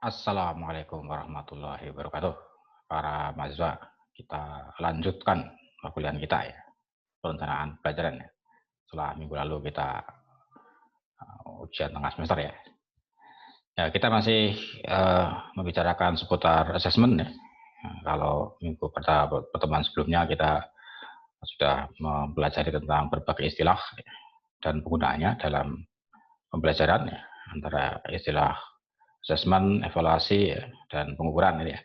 Assalamualaikum warahmatullahi wabarakatuh. Para mahasiswa, kita lanjutkan perkuliahan kita ya, perencanaan pelajaran ya. Setelah minggu lalu kita ujian tengah semester ya. Ya, kita masih membicarakan seputar asesmen ya. Nah, kalau minggu pertemuan sebelumnya kita sudah mempelajari tentang berbagai istilah dan penggunaannya dalam pembelajaran ya, antara istilah asesmen, evaluasi ya, dan pengukuran ya.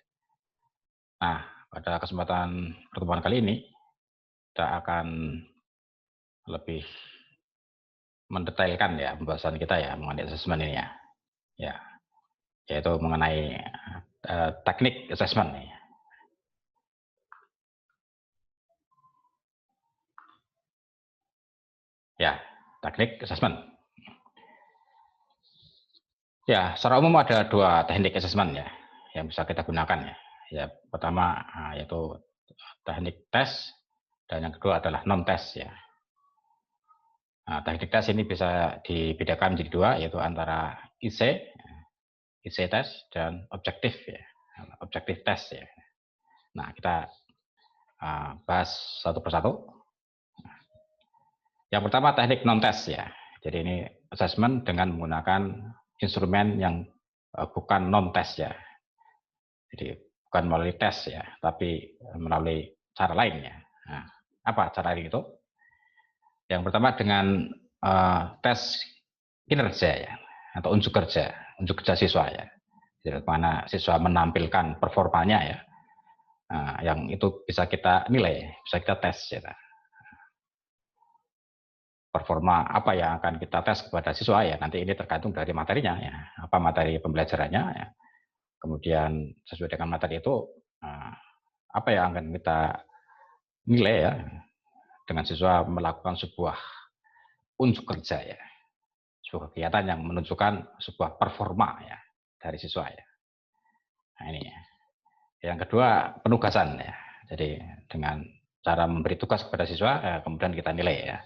Nah, pada kesempatan pertemuan kali ini kita akan lebih mendetailkan ya pembahasan kita ya mengenai asesmen ini ya. Ya, yaitu mengenai teknik asesmen nih. Ya, teknik asesmen. Ya, secara umum ada dua teknik asesmen ya yang bisa kita gunakan ya. Ya, pertama yaitu teknik tes dan yang kedua adalah non tes ya. Nah, teknik tes ini bisa dibedakan menjadi dua, yaitu antara IC test dan objektif ya, objektif test ya. Nah, kita bahas satu persatu. Yang pertama teknik non test ya. Jadi ini assessment dengan menggunakan instrumen yang bukan non test ya. Jadi bukan melalui tes ya, tapi melalui cara lain ya. Nah, apa cara itu? Yang pertama dengan tes kinerja ya, atau unjuk kerja siswa ya. Jadi mana siswa menampilkan performanya ya, yang itu bisa kita nilai, bisa kita tes ya. Performa apa yang akan kita tes kepada siswa ya, nanti ini tergantung dari materinya ya, apa materi pembelajarannya ya. Kemudian sesuai dengan materi itu apa yang akan kita nilai ya, dengan siswa melakukan sebuah unjuk kerja ya, sebuah kegiatan yang menunjukkan sebuah performa ya dari siswa ya. Nah ini ya. Yang kedua penugasan ya, jadi dengan cara memberi tugas kepada siswa ya, kemudian kita nilai ya.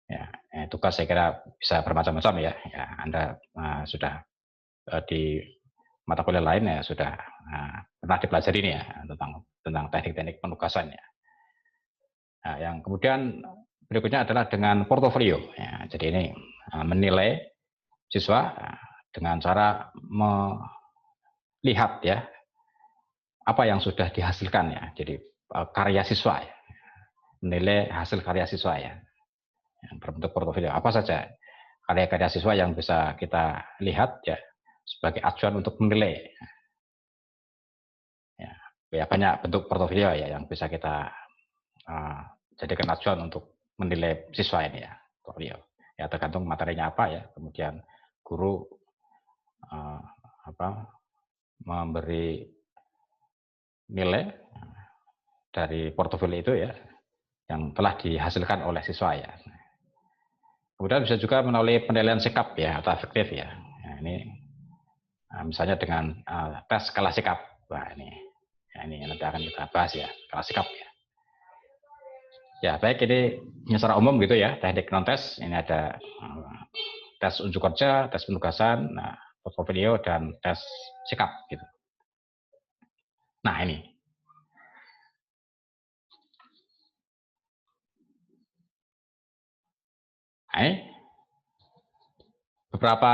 Ya, tugas saya kira bisa bermacam-macam ya. Ya, Anda sudah di mata kuliah lain ya sudah pernah dipelajari ini ya tentang teknik-teknik penugasan ya. Nah, yang kemudian berikutnya adalah dengan portofolio. Ya, jadi ini menilai siswa dengan cara melihat ya apa yang sudah dihasilkan ya. Jadi karya siswa ya. Menilai hasil karya siswa ya. Yang berbentuk portofolio apa saja karya-karya siswa yang bisa kita lihat ya sebagai acuan untuk menilai ya banyak bentuk portofolio ya yang bisa kita jadikan acuan untuk menilai siswa ini ya portofolio ya tergantung materinya apa ya, kemudian guru memberi nilai dari portofolio itu ya yang telah dihasilkan oleh siswa ya. Kemudian bisa juga melalui penilaian sikap ya atau afektif ya. Nah, ini misalnya dengan tes skala sikap. Wah ini, ya, ini nanti akan kita bahas ya skala sikap ya. Ya baik, ini secara umum gitu ya teknik non tes. Ini ada tes unjuk kerja, tes penugasan, portofolio dan tes sikap gitu. Nah ini. Nah, ini beberapa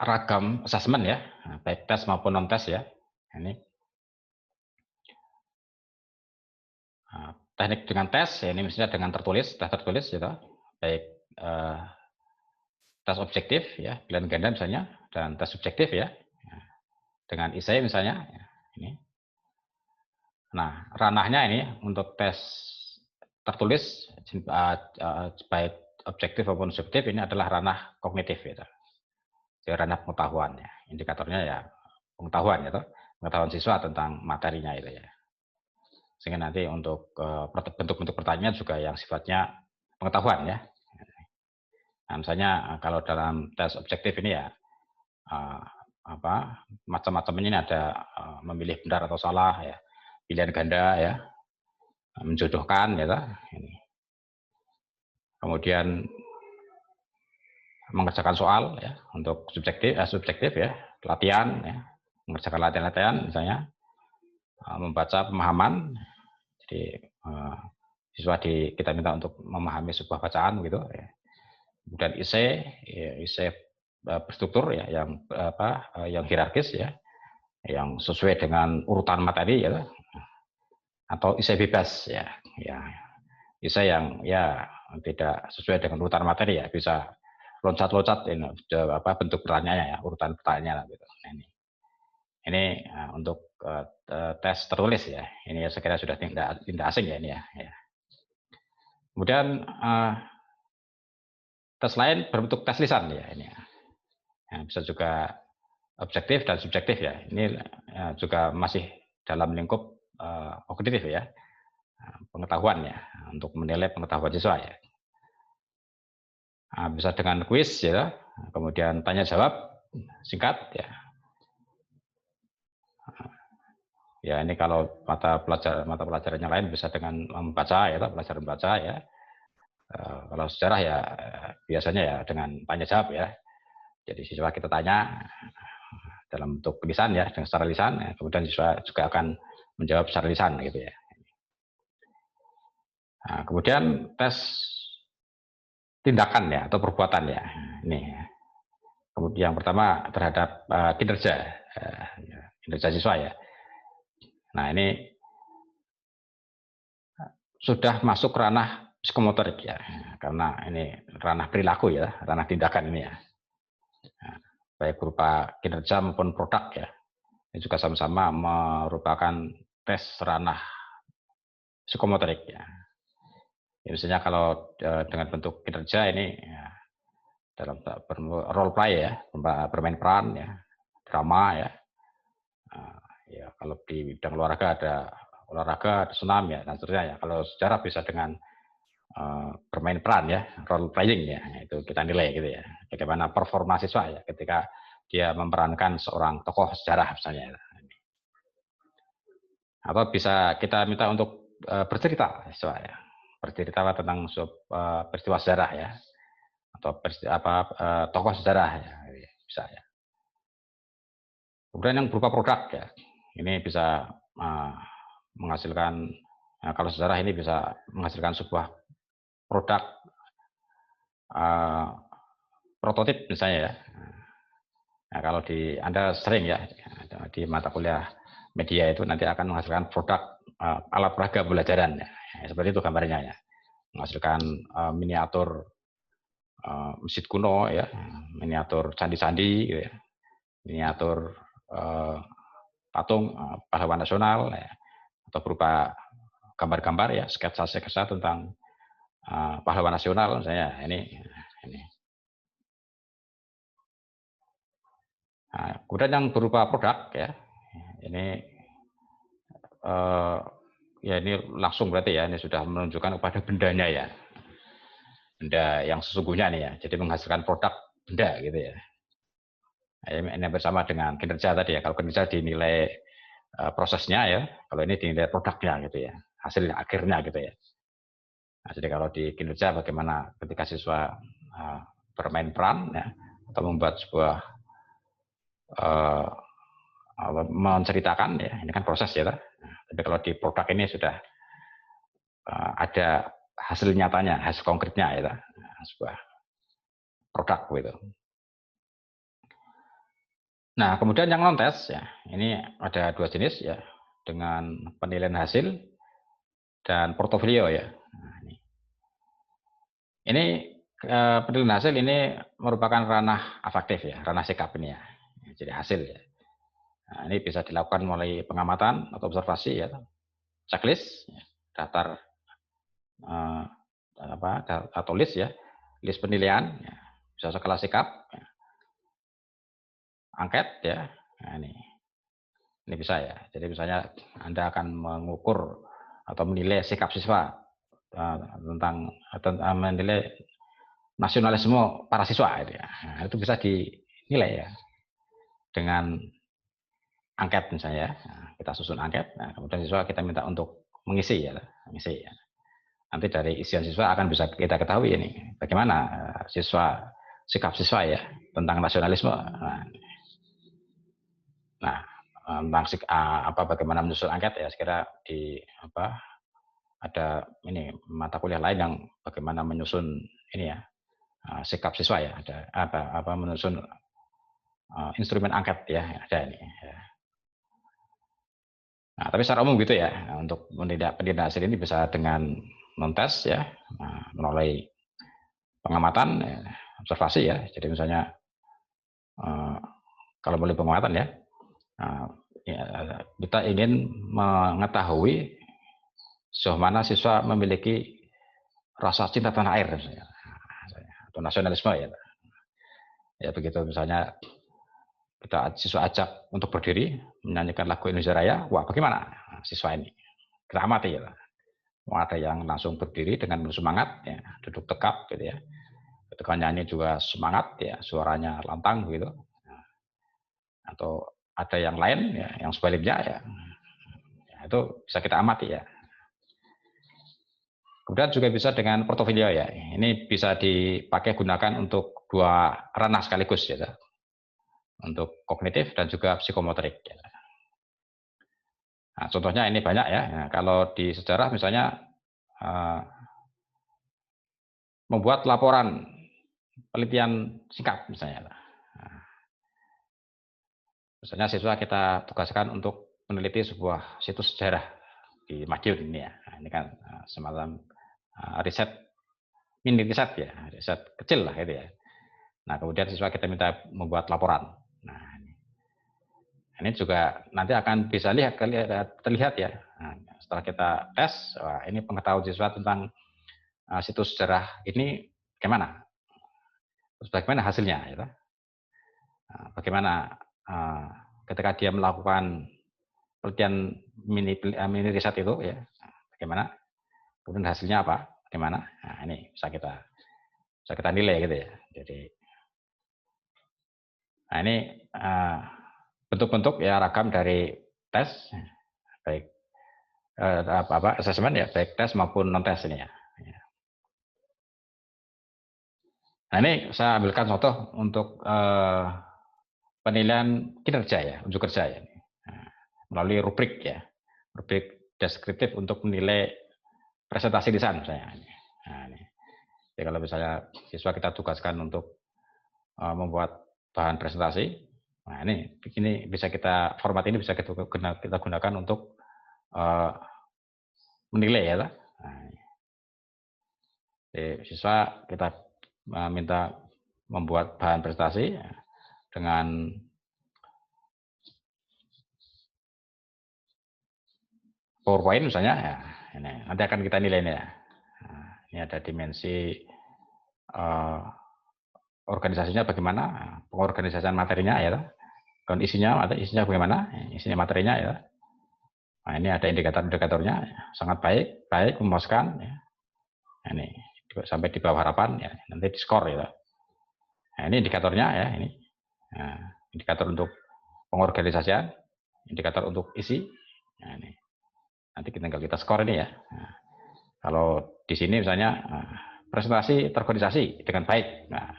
ragam asesmen ya, baik tes maupun non tes ya. Ini teknik dengan tes ya, ini misalnya dengan tertulis, tes tertulis gitu, baik tes objektif ya, pilihan ganda misalnya, dan tes subjektif ya, dengan IC misalnya. Ya, ini. Nah ranahnya ini untuk tes tertulis baik objektif maupun subjektif ini adalah ranah kognitif gitu. Jadi ranah pengetahuan ya, indikatornya ya pengetahuan gitu, pengetahuan siswa tentang materinya itu ya. Sehingga nanti untuk bentuk-bentuk pertanyaan juga yang sifatnya pengetahuan ya. Nah, misalnya kalau dalam tes objektif ini ya macam-macam ini ada memilih benar atau salah ya, pilihan ganda ya, menjodohkan ya, ini. Kemudian mengerjakan soal ya untuk subjektif ya, latihan ya, mengerjakan latihan-latihan misalnya membaca pemahaman. Jadi siswa kita minta untuk memahami sebuah bacaan gitu ya. Kemudian esai berstruktur ya, yang hierarkis ya, yang sesuai dengan urutan materi ya, atau esai bebas ya, esai yang ya tidak sesuai dengan urutan materi ya, bisa loncat-loncat bentuk pertanyaannya ya, urutan pertanyaannya gitu. Nah, ini untuk tes tertulis ya, ini saya kira sudah tidak asing ya ini ya. Kemudian tes lain berbentuk tes lisan ya ini ya. Bisa juga objektif dan subjektif ya. Ini juga masih dalam lingkup kognitif ya, pengetahuan ya, untuk menilai pengetahuan siswa ya. Bisa dengan kuis ya, kemudian tanya jawab singkat ya. Ya ini kalau mata pelajaran yang lain bisa dengan membaca ya, pelajaran membaca ya. Kalau sejarah ya biasanya ya dengan tanya jawab ya. Jadi siswa kita tanya dalam bentuk lisan ya, dengan secara lisan, ya. Kemudian siswa juga akan menjawab secara lisan gitu ya. Nah, kemudian tes tindakan ya atau perbuatan ya. Ini ya. Kemudian yang pertama terhadap kinerja siswa ya. Nah ini sudah masuk ranah psikomotorik ya, karena ini ranah perilaku ya, ranah tindakan ini ya. Nah, baik berupa kinerja maupun produk ya. Ini juga sama-sama merupakan tes ranah psikomotorik ya. Misalnya kalau dengan bentuk kinerja ini ya, dalam role play ya, bermain peran ya, drama ya. Ya kalau di bidang olahraga ada senam ya dan seterusnya ya. Kalau sejarah bisa dengan bermain peran ya, role playing ya, itu kita nilai gitu ya. Bagaimana performa siswa ya ketika dia memerankan seorang tokoh sejarah misalnya. Atau bisa kita minta untuk bercerita siswa ya, bercerita tentang peristiwa sejarah ya, atau tokoh sejarah ya, bisa ya. Kemudian yang berupa produk ya, ini bisa menghasilkan, kalau sejarah ini bisa menghasilkan sebuah produk prototip misalnya ya. Nah, kalau Anda sering ya di mata kuliah media itu nanti akan menghasilkan produk alat peraga pembelajaran ya. Seperti itu gambarnya ya. Menghasilkan miniatur masjid kuno ya, miniatur candi-candi gitu ya. Miniatur patung pahlawan nasional ya, atau berupa gambar-gambar ya, sketsa-sketsa tentang pahlawan nasional misalnya ini. Nah, kemudian yang berupa produk ya, ini ya ini langsung berarti ya, ini sudah menunjukkan kepada bendanya ya, benda yang sesungguhnya nih ya, jadi menghasilkan produk benda gitu ya. Ini bersama dengan kinerja tadi ya, kalau kinerja dinilai prosesnya ya, kalau ini dinilai produknya gitu ya, hasilnya akhirnya gitu ya. Nah, jadi kalau di kinerja bagaimana ketika siswa bermain peran ya, atau membuat sebuah menceritakan ya, ini kan proses ya. Tapi kalau di produk ini sudah ada hasil nyatanya, hasil konkretnya ya, sebuah produk gitu. Nah, kemudian yang non tes ya, ini ada dua jenis ya, dengan penilaian hasil dan portofolio ya. Nah, ini penilaian hasil ini merupakan ranah afektif ya, ranah sikap ini ya. Jadi hasil ya. Nah, ini bisa dilakukan melalui pengamatan atau observasi ya, checklist, ya, daftar atau list ya, list penilaian, ya, bisa skala sikap, ya, angket ya. Nah, ini bisa ya. Jadi misalnya Anda akan mengukur atau menilai sikap siswa tentang menilai nasionalisme para siswa ya. Nah, itu bisa dinilai ya dengan angket misalnya. Nah, kita susun angket, nah, kemudian siswa kita minta untuk mengisi ya. Nanti dari isian siswa akan bisa kita ketahui ini bagaimana sikap siswa ya tentang nasionalisme. Nah, tentang bagaimana menyusun angket ya, sekira di ada ini mata kuliah lain yang bagaimana menyusun ini ya, sikap siswa ya, ada menyusun instrumen angket ya, ada ini ya. Nah, tapi secara umum gitu ya, untuk pendidikan hasil ini bisa dengan non-tes ya, melalui pengamatan, ya, observasi ya. Jadi misalnya kalau melalui pengamatan ya, ya, kita ingin mengetahui sejauh mana siswa memiliki rasa cinta tanah air misalnya, atau nasionalisme ya. Ya begitu misalnya kita siswa ajak untuk berdiri menyanyikan lagu Indonesia Raya, wah bagaimana siswa ini? Kita amati ya. Ada yang langsung berdiri dengan semangat, ya, duduk tegap gitu ya. Ketika nyanyi juga semangat ya, suaranya lantang gitu. Atau ada yang lain ya, yang sebaliknya ya, itu bisa kita amati ya. Kemudian juga bisa dengan portofolio ya. Ini bisa dipakai gunakan untuk dua ranah sekaligus ya. Untuk kognitif dan juga psikomotorik. Ya. Nah, contohnya ini banyak ya. Nah, kalau di sejarah misalnya membuat laporan penelitian singkat misalnya. Nah, misalnya siswa kita tugaskan untuk meneliti sebuah situs sejarah di Madiun ini ya. Nah, ini kan semacam riset, mini riset ya, riset kecil lah itu ya. Nah, kemudian siswa kita minta membuat laporan. Nah, ini juga nanti akan bisa terlihat ya. Nah, setelah kita tes, wah, ini pengetahuan siswa tentang situs sejarah ini bagaimana? Terus bagaimana hasilnya? Ya? Bagaimana ketika dia melakukan penelitian mini riset itu ya, bagaimana? Kemudian hasilnya apa? Bagaimana? Nah, ini bisa kita nilai gitu ya. Jadi, nah ini bentuk-bentuk ya ragam dari tes, baik asesmen ya, baik tes maupun non tes ini ya. Nah ini saya ambilkan contoh untuk penilaian kinerja ya, unjuk kerja ya, melalui rubrik ya, rubrik deskriptif untuk menilai presentasi lisan misalnya. Nah, ini. Jadi kalau misalnya siswa kita tugaskan untuk membuat bahan presentasi, nah ini bisa kita format ini bisa kita gunakan untuk menilai ya. Nah, jadi siswa kita minta membuat bahan presentasi dengan PowerPoint misalnya ya, ini nanti akan kita nilai ini ya. Nah, ini ada dimensi organisasinya bagaimana, pengorganisasian materinya ya, dan isinya bagaimana, isinya materinya ya. Nah ini ada indikator-indikatornya, sangat baik, memuaskan. Ya. Nah, ini sampai di bawah harapan ya, nanti di skor ya. Nah ini indikatornya ya, ini indikator untuk pengorganisasian, indikator untuk isi. Nah, ini nanti tinggal kita skor ini ya. Nah, kalau di sini misalnya presentasi terorganisasi dengan baik, nah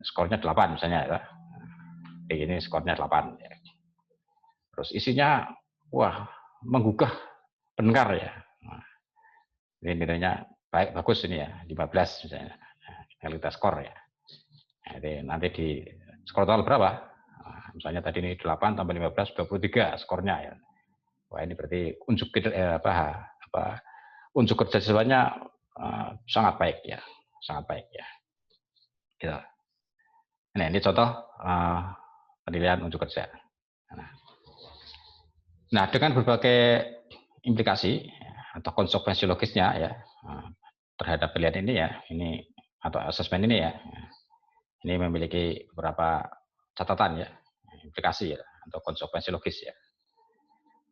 skornya 8 misalnya ya. Ini skornya 8 ya. Terus isinya wah menggugah pendengar ya. Nah, ini nilainya bagus ini ya, 15 misalnya. Nah, kita skor ya. Nah, nanti di skor total berapa? Nah, misalnya tadi ini 8 tambah 15 23 skornya ya. Wah ini berarti unjuk kerja siswanya sangat baik ya, sangat baik ya. Gitu. Nah, ini contoh penilaian unjuk kerja. Nah, dengan berbagai implikasi atau konsekuensi logisnya ya terhadap pilihan ini ya, ini atau asesmen ini ya, ini memiliki beberapa catatan ya, implikasi ya, atau konsekuensi logis ya.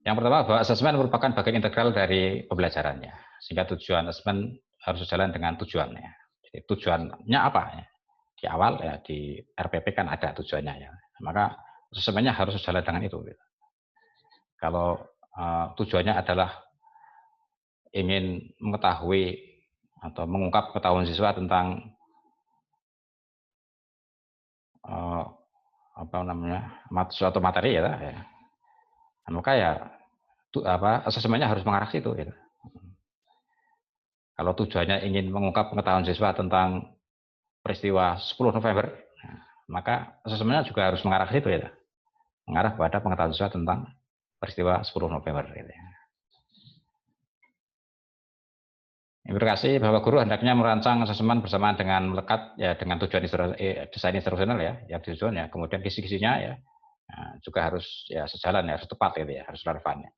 Yang pertama bahwa asesmen merupakan bagian integral dari pembelajarannya, sehingga tujuan asesmen harus sejalan dengan tujuannya. Jadi tujuannya apa ya? Di awal ya di RPP kan ada tujuannya ya, maka asesmennya harus sejalan dengan itu. Gitu. Kalau tujuannya adalah ingin mengetahui atau mengungkap pengetahuan siswa tentang suatu materi ya, Maka ya asesmennya harus mengarah ke situ gitu. Kalau tujuannya ingin mengungkap pengetahuan siswa tentang peristiwa 10 November, maka asesmennya juga harus mengarah ke situ ya. Mengarah kepada pengetahuan siswa tentang peristiwa 10 November gitu ya. Implikasi bahwa guru hendaknya merancang asesmen bersamaan dengan melekat ya dengan tujuan desain instruksional ya, yang disusun ya. Kemudian kisi-kisinya ya juga harus ya sejalan ya, harus tepat gitu ya, harus relevan ya.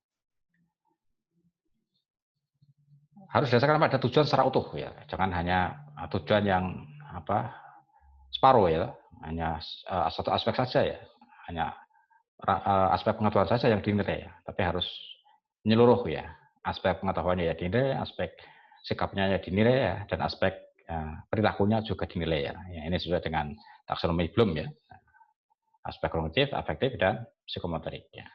Harus didasarkan pada tujuan secara utuh ya, jangan hanya tujuan yang apa separuh ya, hanya satu aspek saja ya, hanya aspek pengetahuan saja yang dinilai ya, tapi harus menyeluruh ya, aspek pengetahuannya ya dinilai, aspek sikapnya ya dinilai ya, dan aspek perilakunya juga dinilai ya. Ya ini sesuai dengan taksonomi Bloom ya, aspek kognitif, afektif, dan psikomotorik ya.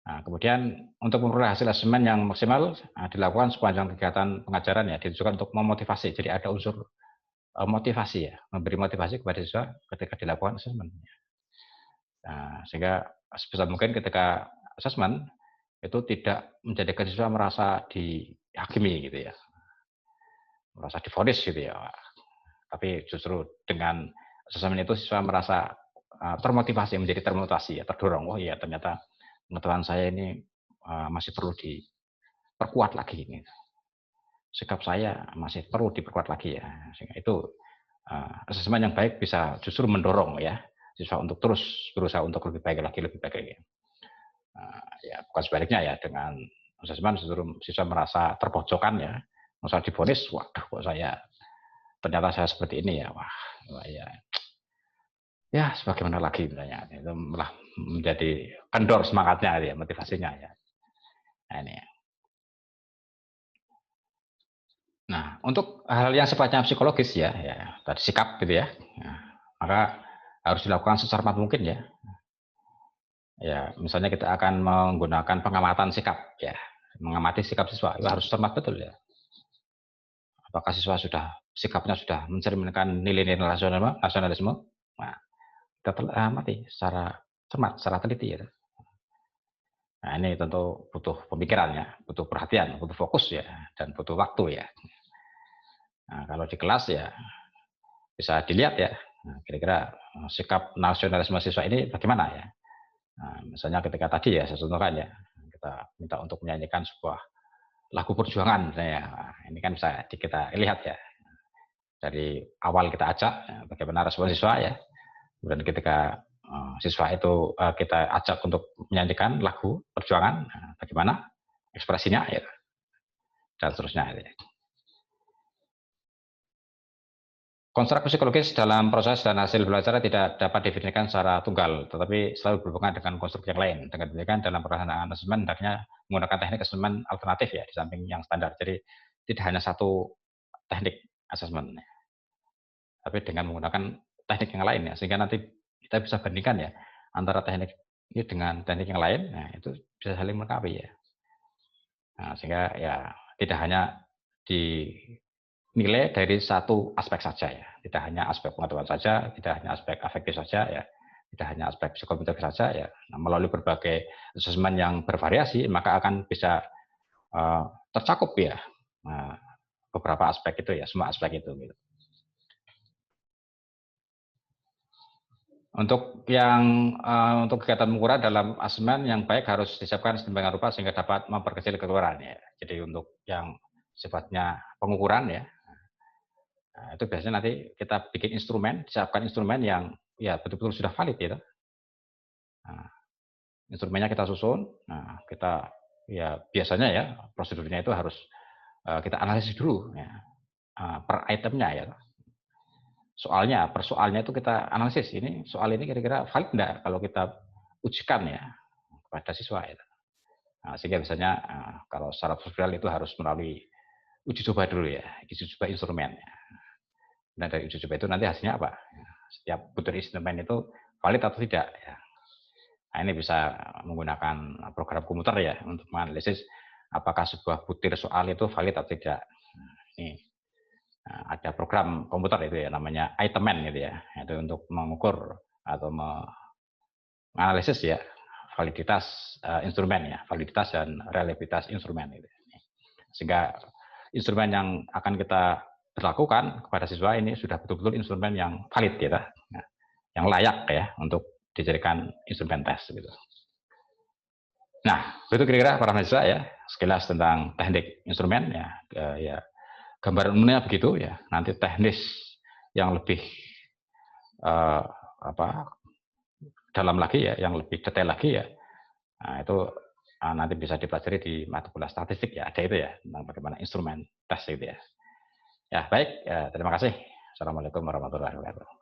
Nah, kemudian untuk memperoleh hasil asesmen yang maksimal dilakukan sepanjang kegiatan pengajaran ya, ditujukan untuk memotivasi. Jadi ada unsur motivasi ya, memberi motivasi kepada siswa ketika dilakukan asesmen. Nah, sehingga sebisa mungkin ketika asesmen itu tidak menjadikan siswa merasa dihakimi gitu ya, merasa divonis gitu ya. Tapi justru dengan asesmen itu siswa merasa termotivasi, menjadi termotivasi ya, terdorong. Oh iya ternyata pengetahuan saya ini masih perlu diperkuat lagi ini. Sikap saya masih perlu diperkuat lagi ya. Sehingga itu asesmen yang baik bisa justru mendorong ya siswa untuk terus berusaha untuk lebih baik lagi, lebih baik lagi. Ya bukan sebaliknya ya, dengan asesmen justru siswa merasa terpojokkan ya, merasa divonis, waduh kok saya ternyata saya seperti ini ya, wah ya ya sebagaimana lagi misalnya, itu malah menjadi kendor semangatnya ya, motivasinya ya. Nah, ini. Nah, untuk hal yang sifatnya psikologis ya, ya tadi sikap gitu ya, nah, maka harus dilakukan secermat mungkin ya. Ya, misalnya kita akan menggunakan pengamatan sikap ya, mengamati sikap siswa itu harus cermat betul ya. Apakah siswa sudah sikapnya sudah mencerminkan nilai-nilai nasionalisme? Nah, kita amati secara cermat, secara teliti ya. Nah, ini tentu butuh pemikiran ya, butuh perhatian, butuh fokus ya, dan butuh waktu ya. Nah, kalau di kelas ya bisa dilihat ya, kira-kira sikap nasionalisme siswa ini bagaimana ya. Nah, misalnya ketika tadi ya saya contohkan ya, kita minta untuk menyanyikan sebuah lagu perjuangan, ya. Ini kan bisa kita lihat ya, dari awal kita ajak bagaimana respon siswa ya, kemudian ketika siswa itu kita ajak untuk menyanyikan lagu perjuangan, bagaimana ekspresinya ya, dan seterusnya ya. Konstruk psikologis dalam proses dan hasil belajar tidak dapat didefinisikan secara tunggal, tetapi selalu berhubungan dengan konstruk yang lain. Dengan demikian, dalam pelaksanaan asesmen hendaknya menggunakan teknik asesmen alternatif ya, di samping yang standar. Jadi tidak hanya satu teknik asesmen, tapi dengan menggunakan teknik yang lain ya, sehingga nanti kita bisa bandingkan ya antara teknik ini dengan teknik yang lain, nah itu bisa saling melengkapi ya. Nah, sehingga ya tidak hanya dinilai dari satu aspek saja ya, tidak hanya aspek pengetahuan saja, tidak hanya aspek afektif saja ya, tidak hanya aspek psikomotorik saja ya. Nah, melalui berbagai asesmen yang bervariasi maka akan bisa tercakup ya beberapa aspek itu ya, semua aspek itu gitu. Untuk kegiatan pengukuran dalam asesmen yang baik harus disiapkan sedemikian rupa sehingga dapat memperkecil kekeliruan ya. Jadi untuk yang sifatnya pengukuran ya, nah, itu biasanya nanti kita bikin instrumen, siapkan instrumen yang ya betul-betul sudah valid gitu. Nah, instrumennya kita susun, nah kita ya biasanya ya prosedurnya itu harus kita analisis dulu ya, per itemnya ya. Soalnya, per soalnya itu kita analisis, ini soal ini kira-kira valid enggak kalau kita ujikan ya kepada siswa ya. Nah, sehingga biasanya kalau secara prosedural itu harus melalui uji coba dulu ya, uji coba instrumen. Ya. Nah dari uji coba itu nanti hasilnya apa? Setiap butir instrumen itu valid atau tidak? Ya. Nah ini bisa menggunakan program komputer ya untuk menganalisis apakah sebuah butir soal itu valid atau tidak. Nah, ini ada program komputer itu ya namanya Itemen gitu ya, itu untuk mengukur atau menganalisis ya validitas instrumen ya, validitas dan reliabilitas instrumen itu. Sehingga instrumen yang akan kita berlakukan kepada siswa ini sudah betul-betul instrumen yang valid ya, yang layak ya untuk dijadikan instrumen tes gitu. Nah, itu kira-kira para mahasiswa ya, sekilas tentang teknik instrumen ya, ya gambaran umumnya begitu ya. Nanti teknis yang lebih dalam lagi ya, yang lebih detail lagi ya. Nah, itu nanti bisa dipelajari di mata kuliah statistik ya, ada itu ya, tentang bagaimana instrumen tes itu ya. Ya, baik, ya, terima kasih. Assalamualaikum warahmatullahi wabarakatuh.